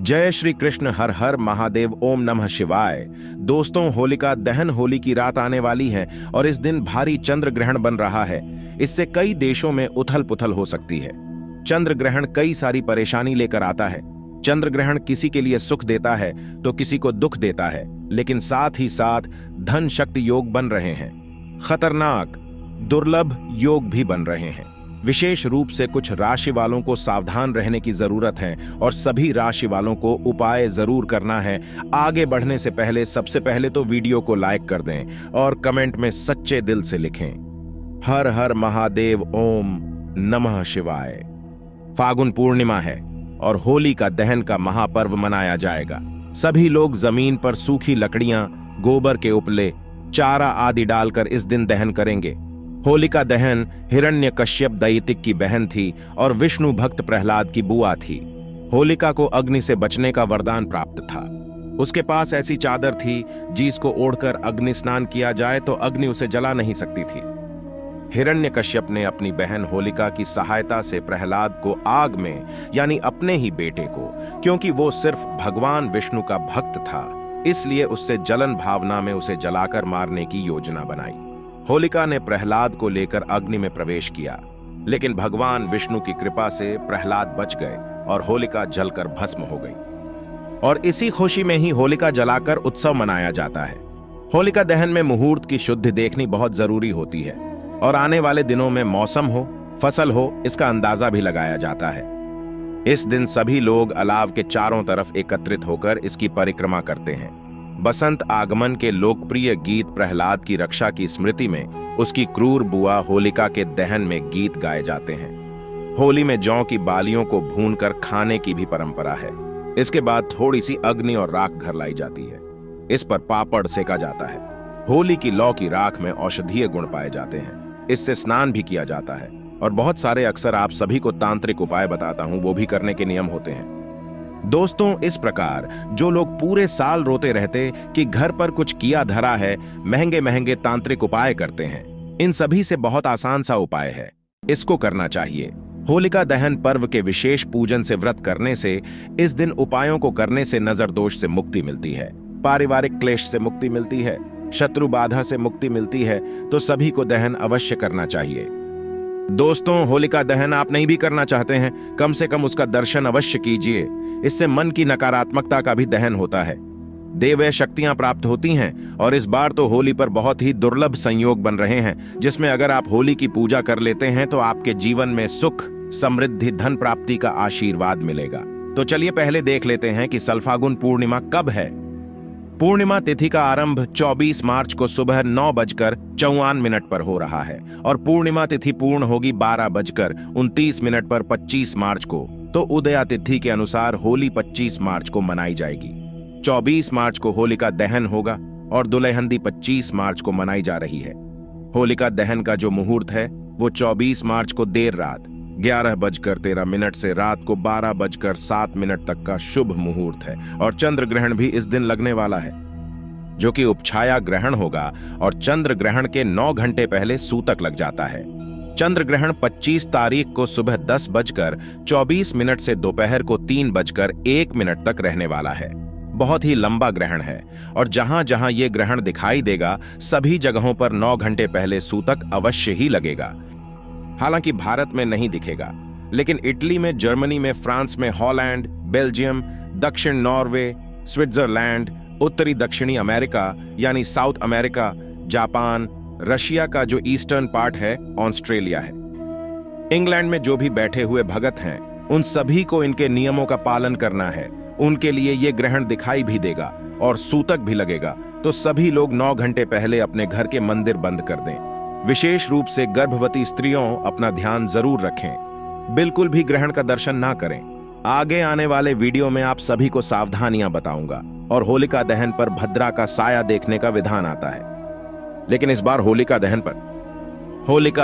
जय श्री कृष्ण, हर हर महादेव, ओम नमः शिवाय। दोस्तों, होलिका दहन होली की रात आने वाली है और इस दिन भारी चंद्र ग्रहण बन रहा है। इससे कई देशों में उथल पुथल हो सकती है। चंद्र ग्रहण कई सारी परेशानी लेकर आता है। चंद्र ग्रहण किसी के लिए सुख देता है तो किसी को दुख देता है, लेकिन साथ ही साथ धन शक्ति योग बन रहे हैं। खतरनाक दुर्लभ योग भी बन रहे हैं। विशेष रूप से कुछ राशि वालों को सावधान रहने की जरूरत है और सभी राशि वालों को उपाय जरूर करना है। आगे बढ़ने से पहले सबसे पहले तो वीडियो को लाइक कर दें और कमेंट में सच्चे दिल से लिखें, हर हर महादेव, ओम नमः शिवाय। फागुन पूर्णिमा है और होली का दहन का महापर्व मनाया जाएगा। सभी लोग जमीन पर सूखी लकड़ियां, गोबर के उपले, चारा आदि डालकर इस दिन दहन करेंगे। होलिका दहन हिरण्यकश्यप दैतिक की बहन थी और विष्णु भक्त प्रहलाद की बुआ थी। होलिका को अग्नि से बचने का वरदान प्राप्त था। उसके पास ऐसी चादर थी जिसको ओढ़कर अग्नि स्नान किया जाए तो अग्नि उसे जला नहीं सकती थी। हिरण्यकश्यप ने अपनी बहन होलिका की सहायता से प्रहलाद को आग में, यानी अपने ही बेटे को, क्योंकि वो सिर्फ भगवान विष्णु का भक्त था, इसलिए उससे जलन भावना में उसे जलाकर मारने की योजना बनाई। होलिका ने प्रहलाद को लेकर अग्नि में प्रवेश किया, लेकिन भगवान विष्णु की कृपा से प्रहलाद बच गए और होलिका जलकर भस्म हो गई। और इसी खुशी में ही होलिका जलाकर उत्सव मनाया जाता है। होलिका दहन में मुहूर्त की शुद्धि देखनी बहुत जरूरी होती है और आने वाले दिनों में मौसम हो, फसल हो, इसका अंदाजा भी लगाया जाता है। इस दिन सभी लोग अलाव के चारों तरफ एकत्रित होकर इसकी परिक्रमा करते हैं। बसंत आगमन के लोकप्रिय गीत प्रहलाद की रक्षा की स्मृति में उसकी क्रूर बुआ होलिका के दहन में गीत गाए जाते हैं। होली में जौ की बालियों को भूनकर खाने की भी परंपरा है। इसके बाद थोड़ी सी अग्नि और राख घर लाई जाती है। इस पर पापड़ सेका जाता है। होली की लौ की राख में औषधीय गुण पाए जाते हैं। इससे स्नान भी किया जाता है और बहुत सारे, अक्सर आप सभी को तांत्रिक उपाय बताता हूं, वो भी करने के नियम होते हैं। दोस्तों, इस प्रकार जो लोग पूरे साल रोते रहते कि घर पर कुछ किया धरा है, महंगे महंगे तांत्रिक उपाय करते हैं, इन सभी से बहुत आसान सा उपाय है, इसको करना चाहिए। होलिका दहन पर्व के विशेष पूजन से, व्रत करने से, इस दिन उपायों को करने से नजर दोष से मुक्ति मिलती है, पारिवारिक क्लेश से मुक्ति मिलती है, शत्रु बाधा से मुक्ति मिलती है। तो सभी को दहन अवश्य करना चाहिए। दोस्तों, होलिका दहन आप नहीं भी करना चाहते हैं, कम से कम उसका दर्शन अवश्य कीजिए। इससे मन की नकारात्मकता का भी दहन होता है, देवय शक्तियां प्राप्त होती हैं और इस बार तो होली पर बहुत ही दुर्लभ संयोग बन रहे हैं, जिसमें अगर आप होली की पूजा कर लेते हैं तो आपके जीवन में सुख, समृद्धि, धन प्राप्ति का आशीर्वाद मिलेगा। तो चलिए पहले देख लेते हैं कि सल्फागुन पूर्णिमा कब है। पूर्णिमा तिथि का आरंभ 24 मार्च को सुबह 9:54 पर हो रहा है और पूर्णिमा तिथि पूर्ण होगी 12:29 पर 25 मार्च को। तो उदया तिथि के अनुसार होली 25 मार्च को मनाई जाएगी। 24 मार्च को होलिका दहन होगा और दुल्हनदी 25 मार्च को मनाई जा रही है। होलिका दहन का जो मुहूर्त है वो 24 मार्च को देर रात 11:13 से रात को 12:07 तक का शुभ मुहूर्त है और चंद्र ग्रहण भी इस दिन लगने वाला है, जो कि उपछाया ग्रहण होगा और चंद्र ग्रहण के 9 घंटे पहले सूतक लग जाता है। चंद्र ग्रहण 25 तारीख को सुबह 10:24 से दोपहर को 3:01 तक रहने वाला है। बहुत ही लंबा ग्रहण है और जहां जहां ये ग्रहण दिखाई देगा सभी जगहों पर 9 घंटे पहले सूतक अवश्य ही लगेगा। हालांकि भारत में नहीं दिखेगा, लेकिन इटली में, जर्मनी में, फ्रांस में, हॉलैंड, बेल्जियम, दक्षिण नॉर्वे, स्विट्जरलैंड, उत्तरी दक्षिणी अमेरिका यानी साउथ अमेरिका, जापान, रशिया का जो ईस्टर्न पार्ट है, ऑस्ट्रेलिया है, इंग्लैंड में जो भी बैठे हुए भगत हैं, उन सभी को इनके नियमों का पालन करना है। उनके लिए ये ग्रहण दिखाई भी देगा और सूतक भी लगेगा। तो सभी लोग 9 घंटे पहले अपने घर के मंदिर बंद कर दें। विशेष रूप से गर्भवती स्त्रियों अपना ध्यान जरूर रखें, बिल्कुल भी ग्रहण का दर्शन ना करें। आगे आने वाले वीडियो में आप सभी को सावधानियां बताऊंगा और होलिका दहन पर भद्रा का साया देखने का विधान आता है, लेकिन इस बार होलिका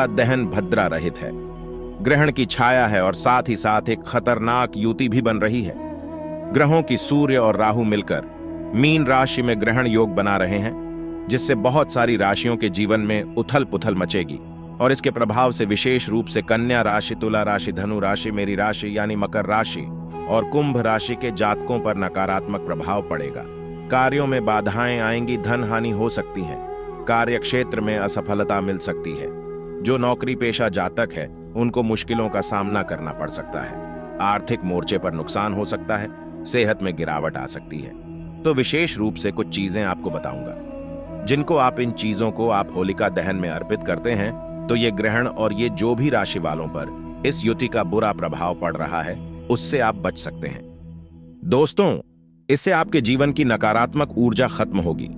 दहन भद्रा रहित है। ग्रहण की छाया है और साथ ही साथ एक खतरनाक युति भी बन रही है। ग्रहों की सूर्य और राहु मिलकर मीन राशि में ग्रहण योग बना रहे हैं, जिससे बहुत सारी राशियों के जीवन में उथल पुथल मचेगी और इसके प्रभाव से विशेष रूप से कन्या राशि, तुला राशि, धनु राशि, मेरी राशि यानी मकर राशि और कुंभ राशि के जातकों पर नकारात्मक प्रभाव पड़ेगा। कार्यों में बाधाएं आएंगी, धन हानि हो सकती है, कार्य क्षेत्र में असफलता मिल सकती है। जो नौकरी पेशा जातक है उनको मुश्किलों का सामना करना पड़ सकता है। आर्थिक मोर्चे पर नुकसान हो सकता है, सेहत में गिरावट आ सकती है। तो विशेष रूप से कुछ चीजें आपको बताऊंगा जिनको आप इन चीजों को आप होलिका दहन में अर्पित करते हैं तो ये ग्रहण और ये जो भी राशि वालों पर इस युति का बुरा प्रभाव पड़ रहा है उससे आप बच सकते हैं। दोस्तों, इससे आपके जीवन की नकारात्मक ऊर्जा खत्म होगी।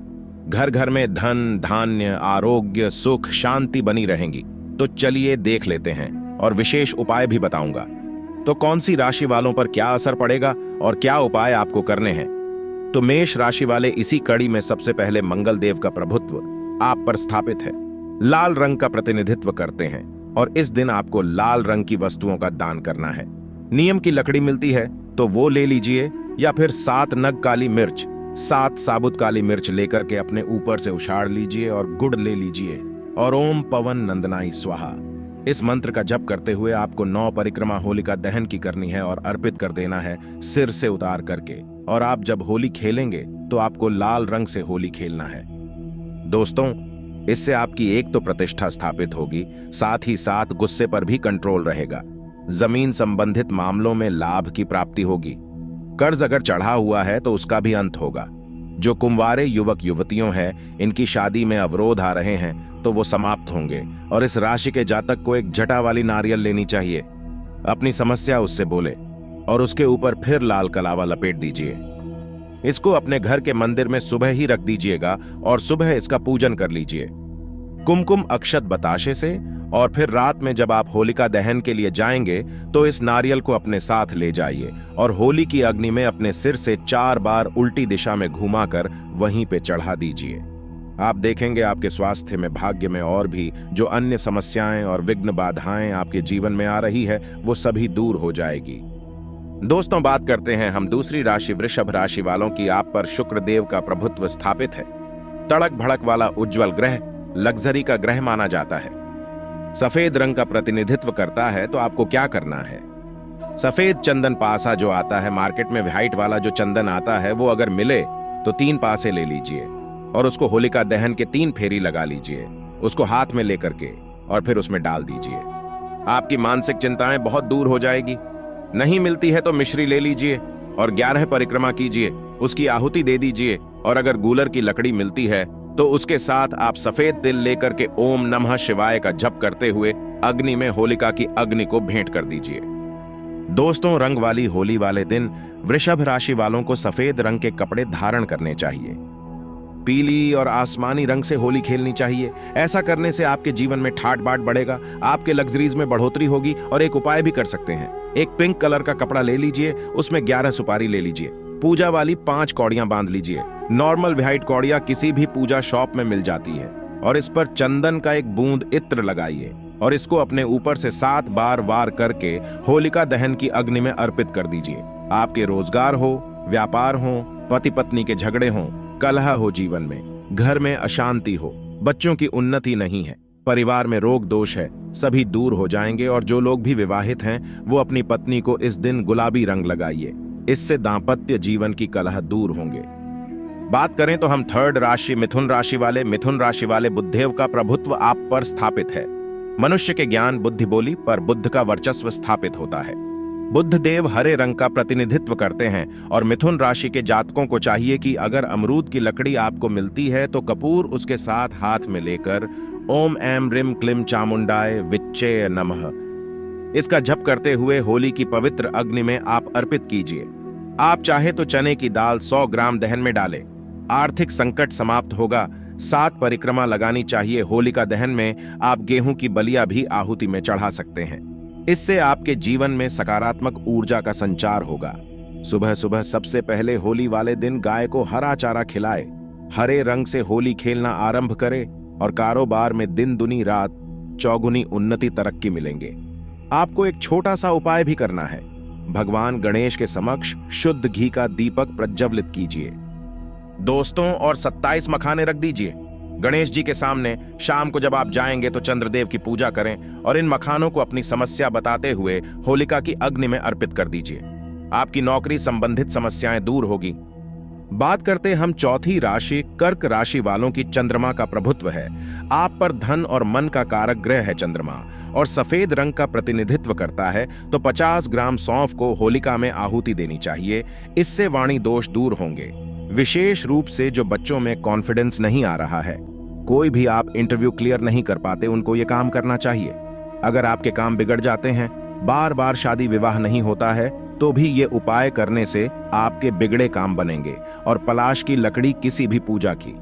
घर घर में धन, धान्य, आरोग्य, सुख, शांति बनी रहेंगी। तो चलिए देख लेते हैं और विशेष उपाय भी बताऊंगा। तो कौन सी राशि वालों पर क्या असर पड़ेगा और क्या उपाय आपको करने हैं। तो मेष राशि वाले इसी कड़ी में सबसे पहले मंगल देव का प्रभुत्व आप पर स्थापित है। लाल रंग का प्रतिनिधित्व करते हैं और इस दिन आपको लाल रंग की वस्तुओं का दान करना है। नियम की लकड़ी मिलती है तो वो ले लीजिए या फिर 7 नग काली मिर्च, 7 साबुत काली मिर्च लेकर के अपने ऊपर से उछाड़ लीजिए और गुड़ ले लीजिए और ओम पवन नंदनाई स्वाहा इस मंत्र का जप करते हुए आपको 9 परिक्रमा होलिका दहन की करनी है और अर्पित कर देना है सिर से उतार करके। और आप जब होली खेलेंगे तो आपको लाल रंग से होली खेलना है। दोस्तों, इससे आपकी एक तो प्रतिष्ठा स्थापित होगी, साथ ही साथ गुस्से पर भी कंट्रोल रहेगा। जमीन संबंधित मामलों में लाभ की प्राप्ति होगी। कर्ज अगर चढ़ा हुआ है तो उसका भी अंत होगा। जो कुंवारे युवक युवतियों हैं, इनकी शादी में अवरोध आ रहे हैं तो वो समाप्त होंगे। और इस राशि के जातक को एक जटा वाली नारियल लेनी चाहिए। अपनी समस्या उससे बोले और उसके ऊपर फिर लाल कलावा लपेट दीजिए। इसको अपने घर के मंदिर में सुबह ही रख दीजिएगा और सुबह इसका पूजन कर लीजिए कुमकुम अक्षत बताशे से। और फिर रात में जब आप होलिका दहन के लिए जाएंगे तो इस नारियल को अपने साथ ले जाइए और होली की अग्नि में अपने सिर से 4 बार उल्टी दिशा में घुमाकर वहीं पे चढ़ा दीजिए। आप देखेंगे आपके स्वास्थ्य में, भाग्य में और भी जो अन्य समस्याएं और विघ्न बाधाएं आपके जीवन में आ रही है वो सभी दूर हो जाएगी। दोस्तों, बात करते हैं हम दूसरी राशि वृषभ राशि वालों की। आप पर शुक्र देव का प्रभुत्व स्थापित है। तड़क भड़क वाला उज्जवल ग्रह लग्जरी का ग्रह माना जाता है। सफेद रंग का प्रतिनिधित्व करता है। तो आपको क्या करना है, सफेद चंदन पासा जो आता है मार्केट में, व्हाइट वाला जो चंदन आता है, वो अगर मिले तो 3 पासे ले लीजिए और उसको होलिका दहन के 3 फेरी लगा लीजिए, उसको हाथ में लेकर के और फिर उसमें डाल दीजिए। आपकी मानसिक चिंताएं बहुत दूर हो जाएगी। नहीं मिलती है तो मिश्री ले लीजिए और 11 परिक्रमा कीजिए, उसकी आहुति दे दीजिए। और अगर गूलर की लकड़ी मिलती है तो उसके साथ आप सफेद तिल लेकर के ओम नमः शिवाय का जप करते हुए अग्नि में होलिका की अग्नि को भेंट कर दीजिए। दोस्तों, रंग वाली होली वाले दिन वृषभ राशि वालों को सफेद रंग के कपड़े धारण करने चाहिए। पीली और आसमानी रंग से होली खेलनी चाहिए। ऐसा करने से आपके जीवन में ठाट बाट बढ़ेगा, आपके लग्जरीज में बढ़ोतरी होगी। और एक उपाय भी कर सकते हैं, एक पिंक कलर का कपड़ा ले लीजिए, उसमें 11 सुपारी ले लीजिए, पूजा वाली 5 कौड़ियां बांध लीजिए। नॉर्मल व्हाइट कौड़ियां किसी भी पूजा शॉप में मिल जाती है और इस पर चंदन का एक बूंद इत्र लगाइए और इसको अपने ऊपर से 7 बार वार करके होलिका दहन की अग्नि में अर्पित कर दीजिए। आपके रोजगार हो, व्यापार हो, पति पत्नी के झगड़े हो, कलह हो, जीवन में घर में अशांति हो, बच्चों की उन्नति नहीं है, परिवार में रोग दोष है, सभी दूर हो जाएंगे। और जो लोग भी विवाहित हैं वो अपनी पत्नी को इस दिन गुलाबी रंग लगाइए, इससे दाम्पत्य जीवन की कलह दूर होंगे। बात करें तो हम थर्ड राशि मिथुन राशि वाले बुधदेव का प्रभुत्व आप पर स्थापित है। मनुष्य के ज्ञान बुद्धि बोली पर बुद्ध का वर्चस्व स्थापित होता है। बुद्ध देव हरे रंग का प्रतिनिधित्व करते हैं और मिथुन राशि के जातकों को चाहिए कि अगर अमरूद की लकड़ी आपको मिलती है तो कपूर उसके साथ हाथ में लेकर ओम ऐम रिम क्लिम चामुंडाय विच्चे नमः इसका जप करते हुए होली की पवित्र अग्नि में आप अर्पित कीजिए। आप चाहे तो चने की दाल 100 ग्राम दहन में डालें, आर्थिक संकट समाप्त होगा। 7 परिक्रमा लगानी चाहिए। होलिका दहन में आप गेहूं की बलिया भी आहुति में चढ़ा सकते हैं। इससे आपके जीवन में सकारात्मक ऊर्जा का संचार होगा। सुबह सुबह सबसे पहले होली वाले दिन गाय को हरा चारा खिलाए, हरे रंग से होली खेलना आरंभ करे और कारोबार में दिन दुनी रात चौगुनी उन्नति तरक्की मिलेंगे। आपको एक छोटा सा उपाय भी करना है। भगवान गणेश के समक्ष शुद्ध घी का दीपक प्रज्वलित कीजिए दोस्तों, और 27 मखाने रख दीजिए गणेश जी के सामने। शाम को जब आप जाएंगे तो चंद्रदेव की पूजा करें और इन मखानों को अपनी समस्या बताते हुए होलिका की अग्नि में अर्पित कर दीजिए। आपकी नौकरी संबंधित समस्याएं दूर होगी। बात करते हम चौथी राशि कर्क राशि वालों की। चंद्रमा का प्रभुत्व है आप पर। धन और मन का कारक ग्रह है चंद्रमा, और सफेद रंग का प्रतिनिधित्व करता है। तो 50 ग्राम सौंफ को होलिका में आहुति देनी चाहिए। इससे वाणी दोष दूर होंगे। विशेष रूप से जो बच्चों में कॉन्फिडेंस नहीं आ रहा है, कोई भी आप इंटरव्यू क्लियर नहीं कर पाते, उनको ये काम करना चाहिए। अगर आपके काम बिगड़ जाते हैं, बार बार शादी विवाह नहीं होता है, तो भी ये उपाय करने से आपके बिगड़े काम बनेंगे। और पलाश की लकड़ी किसी भी पूजा की,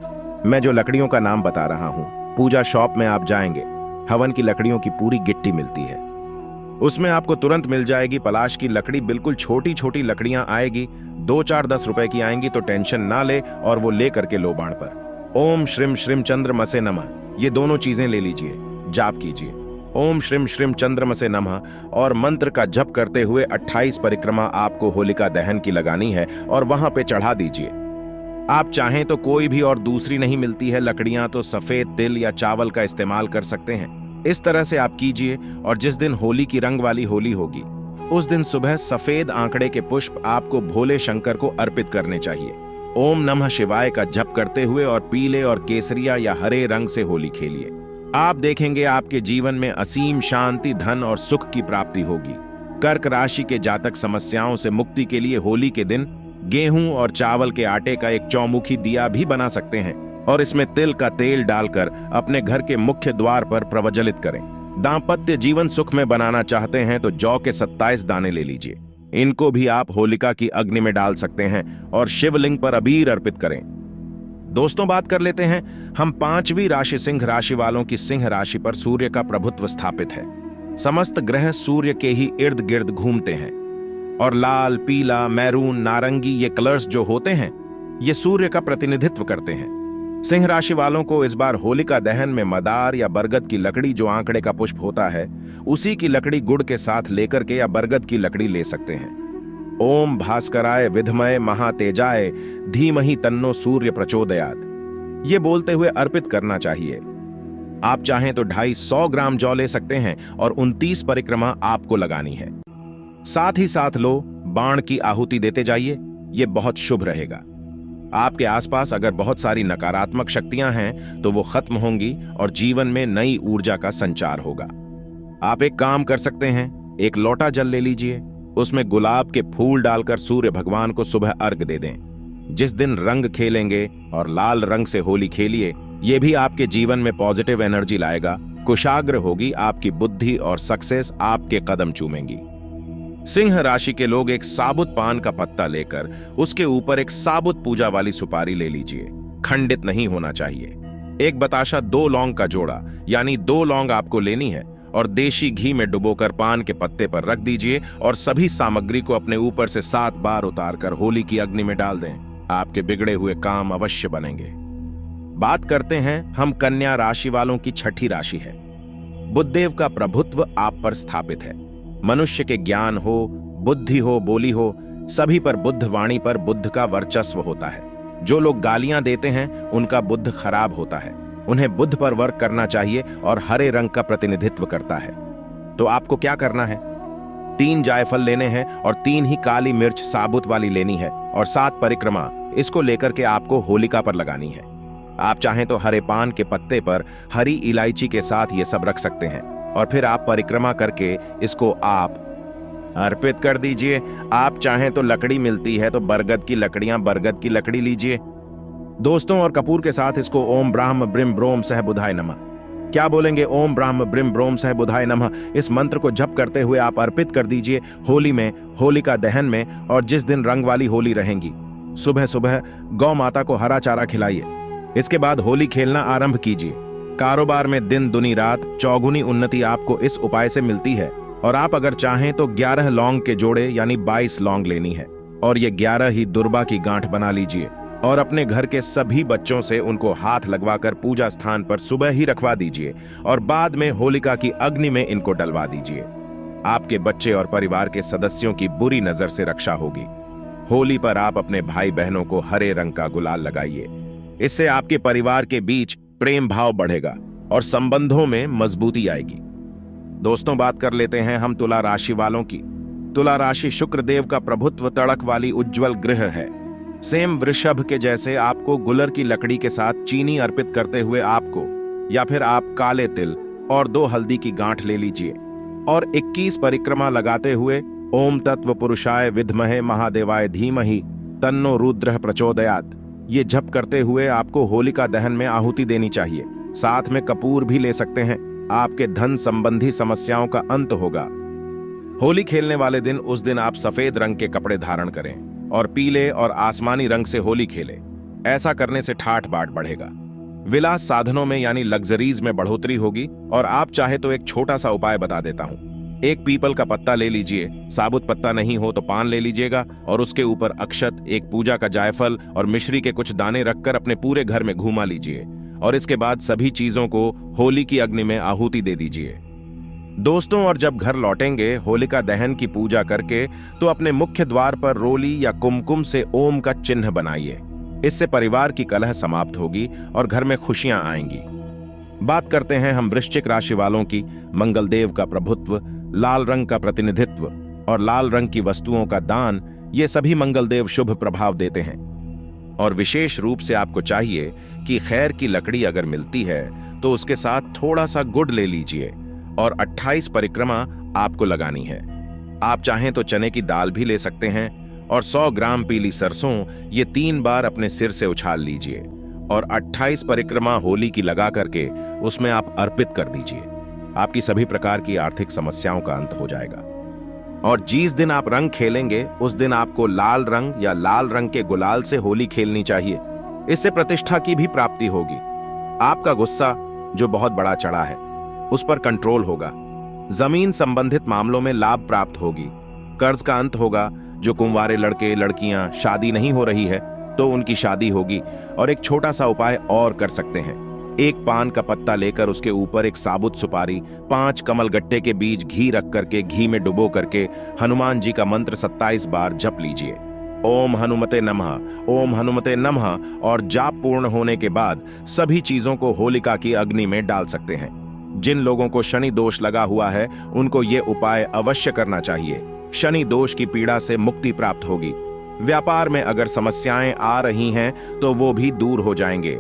मैं जो लकड़ियों का नाम बता रहा हूं, पूजा शॉप में आप जाएंगे, हवन की लकड़ियों की पूरी गिट्टी मिलती है, उसमें आपको तुरंत मिल जाएगी पलाश की लकड़ी। बिल्कुल छोटी छोटी लकड़ियां आएगी, 2 4 10 रुपए की आएंगी, तो टेंशन ना ले और वो ले करके लो बाण पर। ओम श्रीम श्रीम चंद्रमसे नमः, ये दोनों चीजें ले लीजिए, जाप कीजिए ओम श्रीम श्रीम चंद्रमसे नमः, और मंत्र का जप करते हुए 28 परिक्रमा आपको होलिका दहन की लगानी है और वहां पे चढ़ा दीजिए। आप चाहें तो कोई भी और दूसरी नहीं मिलती है लकड़ियां, तो सफेद तिल या चावल का इस्तेमाल कर सकते हैं। इस तरह से आप कीजिए। और जिस दिन होली की रंग वाली होली होगी, उस दिन सुबह सफेद आंकड़े के पुष्प आपको भोले शंकर को अर्पित करने चाहिए। ओम नमः शिवाय का जप करते हुए और पीले और केसरिया या हरे रंग से होली खेलिए। आप देखेंगे आपके जीवन में असीम शांति, धन और सुख की प्राप्ति होगी। कर्क राशि के जातक समस्याओं से मुक्ति के लिए होली के दिन गेहूं और चावल के आटे का एक चौमुखी दिया भी बना सकते हैं, और इसमें तिल का तेल डालकर अपने घर के मुख्य द्वार पर प्रज्वलित करें। दांपत्य जीवन सुख में बनाना चाहते हैं तो जौ के 27 दाने ले लीजिए। इनको भी आप होलिका की अग्नि में डाल सकते हैं और शिवलिंग पर अबीर अर्पित करें। दोस्तों, बात कर लेते हैं हम 5वीं राशि सिंह राशि वालों की। सिंह राशि पर सूर्य का प्रभुत्व स्थापित है। समस्त ग्रह सूर्य के ही इर्द गिर्द घूमते हैं, और लाल, पीला, मैरून, नारंगी ये कलर्स जो होते हैं, ये सूर्य का प्रतिनिधित्व करते हैं। सिंह राशि वालों को इस बार होलिका दहन में मदार या बरगद की लकड़ी, जो आंकड़े का पुष्प होता है, उसी की लकड़ी गुड़ के साथ लेकर के या बरगद की लकड़ी ले सकते हैं। ओम भास्कराय विद्महे महातेजाय धीमहि तन्नो सूर्य प्रचोदयात्, ये बोलते हुए अर्पित करना चाहिए। आप चाहें तो 250 ग्राम जौ ले सकते हैं और 29 परिक्रमा आपको लगानी है। साथ ही साथ लो बाण की आहुति देते जाइए, ये बहुत शुभ रहेगा। आपके आसपास अगर बहुत सारी नकारात्मक शक्तियां हैं तो वो खत्म होंगी और जीवन में नई ऊर्जा का संचार होगा। आप एक काम कर सकते हैं, एक लोटा जल ले लीजिए, उसमें गुलाब के फूल डालकर सूर्य भगवान को सुबह अर्घ दे दें। जिस दिन रंग खेलेंगे और लाल रंग से होली खेलिए, ये भी आपके जीवन में पॉजिटिव एनर्जी लाएगा। कुशाग्र होगी आपकी बुद्धि और सक्सेस आपके कदम चूमेंगी। सिंह राशि के लोग एक साबुत पान का पत्ता लेकर उसके ऊपर एक साबुत पूजा वाली सुपारी ले लीजिए, खंडित नहीं होना चाहिए। एक बताशा 2 लौंग का जोड़ा, यानी 2 लौंग आपको लेनी है और देशी घी में डुबोकर पान के पत्ते पर रख दीजिए और सभी सामग्री को अपने ऊपर से 7 बार उतारकर होली की अग्नि में डाल दें। आपके बिगड़े हुए काम अवश्य बनेंगे। बात करते हैं हम कन्या राशि वालों की। 6ठी राशि है। बुधदेव का प्रभुत्व आप पर स्थापित है। मनुष्य के ज्ञान हो, बुद्धि हो, बोली हो, सभी पर बुद्ध वाणी पर बुद्ध का वर्चस्व होता है। जो लोग गालियां देते हैं उनका बुद्ध खराब होता है, उन्हें बुद्ध पर वर्क करना चाहिए और हरे रंग का प्रतिनिधित्व करता है। तो आपको क्या करना है, 3 जायफल लेने हैं और 3 ही काली मिर्च साबुत वाली लेनी है और 7 परिक्रमा इसको लेकर के आपको होलिका पर लगानी है। आप चाहें तो हरे पान के पत्ते पर हरी इलायची के साथ ये सब रख सकते हैं और फिर आप परिक्रमा करके इसको आप अर्पित कर दीजिए। आप चाहें तो लकड़ी मिलती है तो बरगद की लकड़ियां, बरगद की लकड़ी लीजिए दोस्तों, और कपूर के साथ इसको ओम ब्राह्म ब्रिम ब्रोम सह बुधाय नमः। क्या बोलेंगे? ओम ब्राह्म ब्रिम ब्रोम सह बुधाय नमः। इस मंत्र को जप करते हुए आप अर्पित कर दीजिए होली में, होलिका दहन में। और जिस दिन रंग वाली होली रहेंगी, सुबह सुबह गौ माता को हरा चारा खिलाइए। इसके बाद होली खेलना आरंभ कीजिए। कारोबार में दिन दुनी रात चौगुनी उन्नति आपको इस उपाय से मिलती है। और आप अगर चाहें तो 11 लौंग के जोड़े यानी 22 लौंग लेनी है और ये 11 ही दुर्बा की गांठ बना लीजिए और अपने घर के सभी बच्चों से उनको हाथ लगवाकर पूजा स्थान पर सुबह ही रखवा दीजिए और बाद में होलिका की अग्नि में इनको डलवा दीजिए। आपके बच्चे और परिवार के सदस्यों की बुरी नजर से रक्षा होगी। होली पर आप अपने भाई बहनों को हरे रंग का गुलाल लगाइए। इससे आपके परिवार के बीच प्रेम भाव बढ़ेगा और संबंधों में मजबूती आएगी। दोस्तों, बात कर लेते हैं हम तुला राशि वालों की। तुला राशि शुक्र देव का प्रभुत्व तड़क वाली उज्जवल ग्रह है। सेम वृषभ के जैसे आपको गुलर की लकड़ी के साथ चीनी अर्पित करते हुए आपको या फिर आप काले तिल और 2 हल्दी की गांठ ले लीजिए और 21 परिक्रमा लगाते हुए ओम तत्व पुरुषाय विद्महे महादेवाय धीमहि तन्नो रुद्रः प्रचोदयात् ये जप करते हुए आपको होलिका दहन में आहुति देनी चाहिए। साथ में कपूर भी ले सकते हैं। आपके धन संबंधी समस्याओं का अंत होगा। होली खेलने वाले दिन उस दिन आप सफेद रंग के कपड़े धारण करें और पीले और आसमानी रंग से होली खेलें। ऐसा करने से ठाठ बाट बढ़ेगा, विलास साधनों में यानी लग्जरीज में बढ़ोतरी होगी। और आप चाहे तो एक छोटा सा उपाय बता देता हूं। एक पीपल का पत्ता ले लीजिए, साबुत पत्ता नहीं हो तो पान ले लीजिएगा और उसके ऊपर अक्षत, एक पूजा का जायफल और मिश्री के कुछ दाने रखकर अपने पूरे घर में घुमा लीजिए और इसके बाद सभी चीजों को होली की अग्नि में आहुति दे दीजिए। दोस्तों, और जब घर लौटेंगे होलिका दहन की पूजा करके तो अपने मुख्य द्वार पर रोली या कुमकुम से ओम का चिन्ह बनाइए। इससे परिवार की कलह समाप्त होगी और घर में खुशियां आएंगी। बात करते हैं हम वृश्चिक राशि वालों की। मंगल देव का प्रभुत्व, लाल रंग का प्रतिनिधित्व और लाल रंग की वस्तुओं का दान, ये सभी मंगल देव शुभ प्रभाव देते हैं। और विशेष रूप से आपको चाहिए कि खैर की लकड़ी अगर मिलती है तो उसके साथ थोड़ा सा गुड़ ले लीजिए और 28 परिक्रमा आपको लगानी है। आप चाहें तो चने की दाल भी ले सकते हैं और 100 ग्राम पीली सरसों ये 3 बार अपने सिर से उछाल लीजिए और 28 परिक्रमा होली की लगा करके उसमें आप अर्पित कर दीजिए। आपकी सभी प्रकार की आर्थिक समस्याओं का अंत हो जाएगा। और जिस दिन आप रंग खेलेंगे उस दिन आपको लाल रंग या लाल रंग के गुलाल से होली खेलनी चाहिए। इससे प्रतिष्ठा की भी प्राप्ति होगी। आपका गुस्सा जो बहुत बड़ा चढ़ा है उस पर कंट्रोल होगा। जमीन संबंधित मामलों में लाभ प्राप्त होगी। कर्ज का अंत होगा। जो कुंवारे लड़के लड़कियां शादी नहीं हो रही है तो उनकी शादी होगी। और एक छोटा सा उपाय और कर सकते हैं। एक पान का पत्ता लेकर उसके ऊपर एक साबुत सुपारी, 5 कमल गट्टे के बीज घी रख करके घी में डुबो करके हनुमान जी का मंत्र 27 बार जप लीजिए। ओम हनुमते नमः, ओम हनुमते नमः। और जाप पूर्ण होने के बाद सभी चीजों को होलिका की अग्नि में डाल सकते हैं। जिन लोगों को शनि दोष लगा हुआ है उनको ये उपाय अवश्य करना चाहिए। शनि दोष की पीड़ा से मुक्ति प्राप्त होगी। व्यापार में अगर समस्याएं आ रही हैं तो वो भी दूर हो जाएंगे।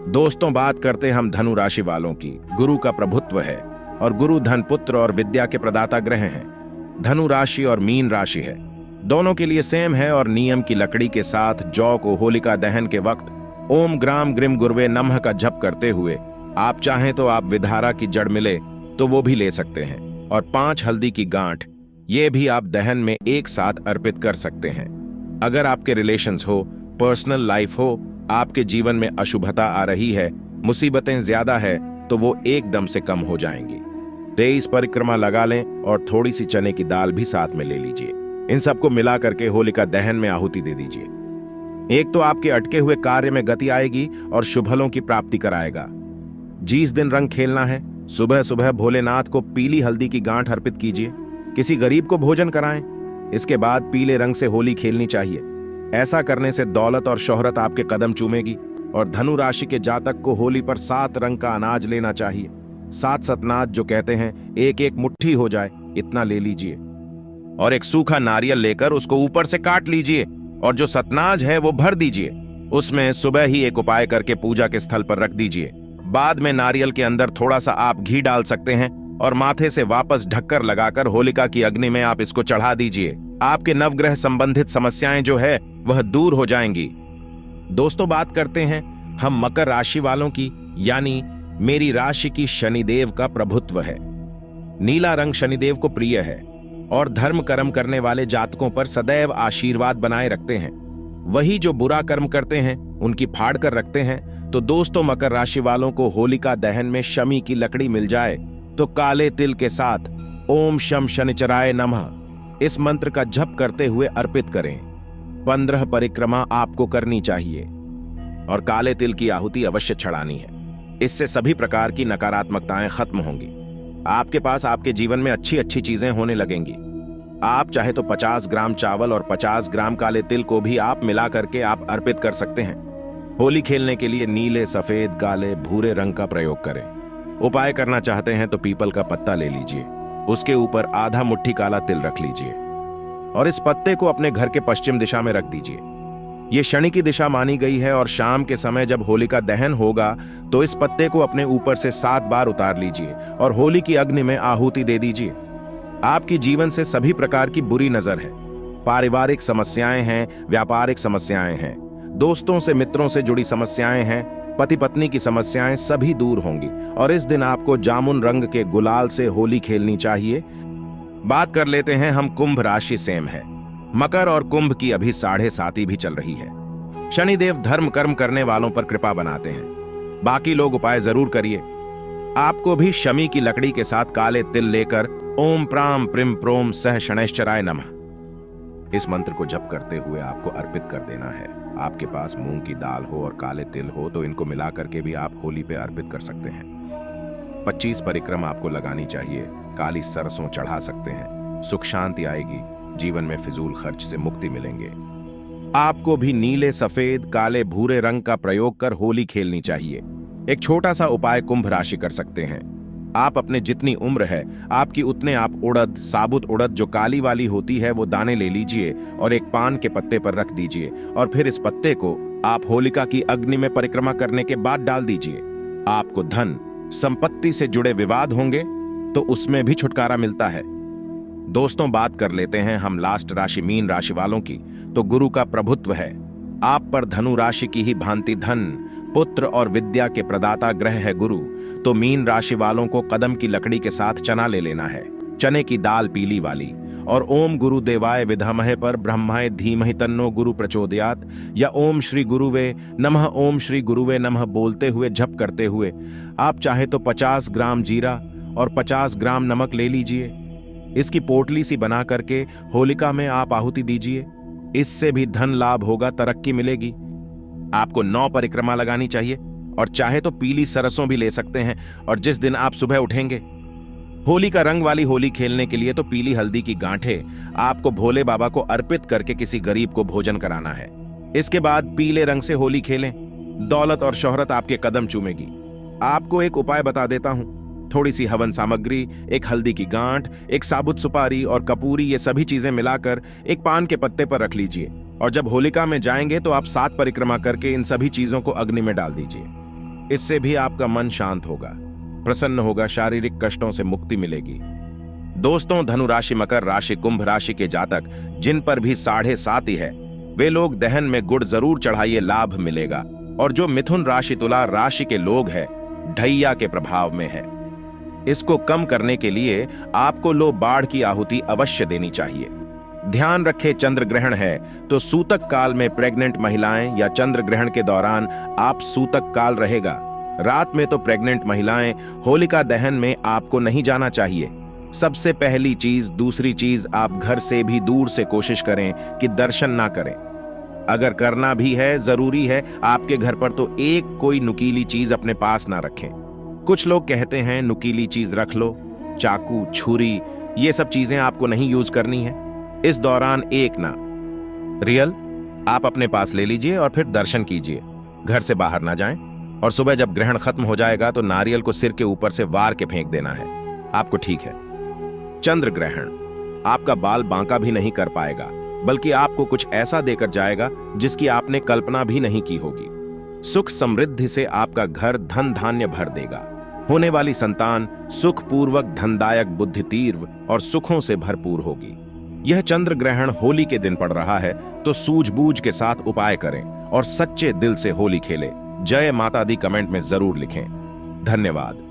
दोस्तों, बात करते हम धनु राशि वालों की। गुरु का प्रभुत्व है और गुरु धन, पुत्र और विद्या के प्रदाता ग्रह हैं। धनु राशि और मीन राशि है, दोनों के लिए सेम है। और नियम की लकड़ी के साथ जौ को होलिका दहन के वक्त ओम ग्राम ग्रिम गुरवे नमः का जप करते हुए आप चाहें तो आप विधारा की जड़ मिले तो वो भी ले सकते हैं। और 5 हल्दी की गांठ ये भी आप दहन में एक साथ अर्पित कर सकते हैं। अगर आपके रिलेशंस हो, पर्सनल लाइफ हो, आपके जीवन में अशुभता आ रही है, मुसीबतें ज्यादा है तो वो एकदम से कम हो जाएंगी। 23 परिक्रमा लगा लें और थोड़ी सी चने की दाल भी साथ में ले लीजिए। इन सबको मिला करके होलिका दहन में आहुति दे दीजिए। एक तो आपके अटके हुए कार्य में गति आएगी और शुभलों की प्राप्ति कराएगा। जिस दिन रंग खेलना है सुबह सुबह भोलेनाथ को पीली हल्दी की गांठ अर्पित कीजिए। किसी गरीब को भोजन कराएं। इसके बाद पीले रंग से होली खेलनी चाहिए। ऐसा करने से दौलत और शोहरत आपके कदम चूमेगी। और धनु राशि के जातक को होली पर 7 रंग का अनाज लेना चाहिए। 7 सतनाज जो कहते हैं, एक एक मुट्ठी हो जाए इतना ले लीजिए और एक सूखा नारियल लेकर उसको ऊपर से काट लीजिए और जो सतनाज है वो भर दीजिए। उसमें सुबह ही एक उपाय करके पूजा के स्थल पर रख दीजिए। बाद में नारियल के अंदर थोड़ा सा आप घी डाल सकते हैं और माथे से वापस ढक्कर लगाकर होलिका की अग्नि में आप इसको चढ़ा दीजिए। आपके नवग्रह संबंधित समस्याएं जो है वह दूर हो जाएंगी। दोस्तों, बात करते हैं हम मकर राशि वालों की, यानी मेरी राशि की शनिदेव का प्रभुत्व है। नीला रंग शनिदेव को प्रिय है और धर्म कर्म करने वाले जातकों पर सदैव आशीर्वाद बनाए रखते हैं। वही जो बुरा कर्म करते हैं उनकी फाड़ कर रखते हैं। तो दोस्तों, मकर राशि वालों को होलिका दहन में शमी की लकड़ी मिल जाए तो काले तिल के साथ ओम शम शनिचराय नमः इस मंत्र का जप करते हुए अर्पित करें। 15 परिक्रमा आपको करनी चाहिए और काले तिल की आहुति अवश्य चढ़ानी है। इससे सभी प्रकार की नकारात्मकताएं खत्म होंगी। आपके पास आपके जीवन में अच्छी अच्छी चीजें होने लगेंगी। आप चाहे तो 50 ग्राम चावल और 50 ग्राम काले तिल को भी आप मिला करके आप अर्पित कर सकते हैं। होली खेलने के लिए नीले, सफेद, काले, भूरे रंग का प्रयोग करें। उपाय करना चाहते हैं तो पीपल का पत्ता ले लीजिए, उसके ऊपर आधा मुट्ठी काला तिल रख लीजिए और इस पत्ते को अपने घर के पश्चिम दिशा में रख दीजिए। ये शनि की दिशा मानी गई है और शाम के समय जब होलिका दहन होगा तो इस पत्ते को अपने ऊपर से 7 बार उतार लीजिए और होली की अग्नि में आहुति दे दीजिए। आपकी जीवन से सभी प्रकार की बुरी नजर है, पारिवारिक समस्याएं हैं, व्यापारिक समस्याएं हैं, दोस्तों से मित्रों से जुड़ी समस्याएं हैं, पति पत्नी की समस्याएं सभी दूर होंगी। और इस दिन आपको जामुन रंग के गुलाल से होली खेलनी चाहिए। बात कर लेते हैं हम कुंभ राशि सेम है। मकर और कुंभ की अभी 7.5 भी चल रही है। शनिदेव धर्म कर्म करने वालों पर कृपा बनाते हैं। बाकी लोग उपाय जरूर करिए। आपको भी शमी की लकड़ी के साथ काले तिल लेकर ओम प्राम प्रिम प्रोम सह शनैश्चराय नमः इस मंत्र को जप करते हुए आपको अर्पित कर देना है। आपके पास मूंग की दाल हो और काले तिल हो तो इनको मिला करके भी आप होली पे अर्पित कर सकते हैं। 25 परिक्रमा आपको लगानी चाहिए। काली सरसों चढ़ा सकते हैं। सुख शांति आएगी। जीवन में फिजूल खर्च से मुक्ति मिलेंगे। आपको भी नीले, सफेद, काले, भूरे रंग का प्रयोग कर होली खेलनी चाहिए। एक छोटा सा उपाय कुंभ राशि कर सकते हैं। आप अपने जितनी उम्र है आपकी उतने आप उड़द, साबुत उड़द जो काली वाली होती है वो दाने ले लीजिए और एक पान के पत्ते पर रख दीजिए और फिर इस पत्ते को आप होलिका की अग्नि में परिक्रमा करने के बाद डाल दीजिए। आपको धन संपत्ति से जुड़े विवाद होंगे तो उसमें भी छुटकारा मिलता है। दोस्तों, बात कर लेते हैं हम लास्ट राशि मीन राशि वालों की। तो गुरु का प्रभुत्व है आप पर। धनु राशि की ही भांति धन, पुत्र और विद्या के प्रदाता ग्रह है गुरु। तो मीन राशि वालों को कदम की लकड़ी के साथ चना ले लेना है, चने की दाल पीली वाली, और ओम गुरु देवाय विद्महे पर ब्रह्माय धीमहि तन्नो गुरु प्रचोदयात या ओम श्री गुरुवे नमः, ओम श्री गुरुवे नमः बोलते हुए जप करते हुए आप चाहे तो 50 ग्राम जीरा और 50 ग्राम नमक ले लीजिए। इसकी पोटली सी बना करके होलिका में आप आहुति दीजिए। इससे भी धन लाभ होगा, तरक्की मिलेगी। आपको 9 परिक्रमा लगानी चाहिए और चाहे तो पीली सरसों भी ले सकते हैं। और जिस दिन आप सुबह उठेंगे होली का रंग वाली होली खेलने के लिए तो पीली हल्दी की गांठें आपको भोले बाबा को अर्पित करके किसी गरीब को भोजन कराना है। इसके बाद पीले रंग से होली खेलें। दौलत और शोहरत आपके कदम चूमेगी। आपको एक उपाय बता देता हूं। थोड़ी सी हवन सामग्री, एक हल्दी की गांठ, एक साबुत सुपारी और कपूरी, ये सभी चीजें मिलाकर एक पान के पत्ते पर रख लीजिए और जब होलिका में जाएंगे तो आप 7 परिक्रमा करके इन सभी चीजों को अग्नि में डाल दीजिए। इससे भी आपका मन शांत होगा, प्रसन्न होगा, शारीरिक कष्टों से मुक्ति मिलेगी। दोस्तों, धनु राशि, मकर राशि, कुंभ राशि के जातक जिन पर भी 7.5 है वे लोग दहन में गुड़ जरूर चढ़ाइए, लाभ मिलेगा। और जो मिथुन राशि, तुला राशि के लोग हैं ढैया के प्रभाव में है, इसको कम करने के लिए आपको लो बाढ़ की आहुति अवश्य देनी चाहिए। ध्यान रखें, चंद्र ग्रहण है तो सूतक काल में प्रेग्नेंट महिलाएं या चंद्र ग्रहण के दौरान आप सूतक काल रहेगा। रात में तो प्रेग्नेंट महिलाएं होलिका दहन में आपको नहीं जाना चाहिए। सबसे पहली चीज। दूसरी चीज, आप घर से भी दूर से कोशिश करें कि दर्शन ना करें। अगर करना भी है, जरूरी है आपके घर पर तो एक कोई नुकीली चीज अपने पास ना रखें। कुछ लोग कहते हैं नुकीली चीज रख लो, चाकू, छुरी, ये सब चीजें आपको नहीं यूज करनी है इस दौरान। एक ना रियल आप अपने पास ले लीजिए और फिर दर्शन कीजिए। घर से बाहर ना जाएं और सुबह जब ग्रहण खत्म हो जाएगा तो नारियल को सिर के ऊपर से वार के फेंक देना है। आपको ठीक है। चंद्र ग्रहण आपका बाल बांका भी नहीं कर पाएगा, बल्कि आपको कुछ ऐसा देकर जाएगा जिसकी आपने कल्पना भी नहीं की होगी। सुख समृद्धि से आपका घर धन धान्य भर देगा। होने वाली संतान सुखपूर्वक, धनदायक, बुद्धि तीव्र और सुखों से भरपूर होगी। यह चंद्र ग्रहण होली के दिन पड़ रहा है तो सूझबूझ के साथ उपाय करें और सच्चे दिल से होली खेलें। जय माता दी कमेंट में जरूर लिखें। धन्यवाद।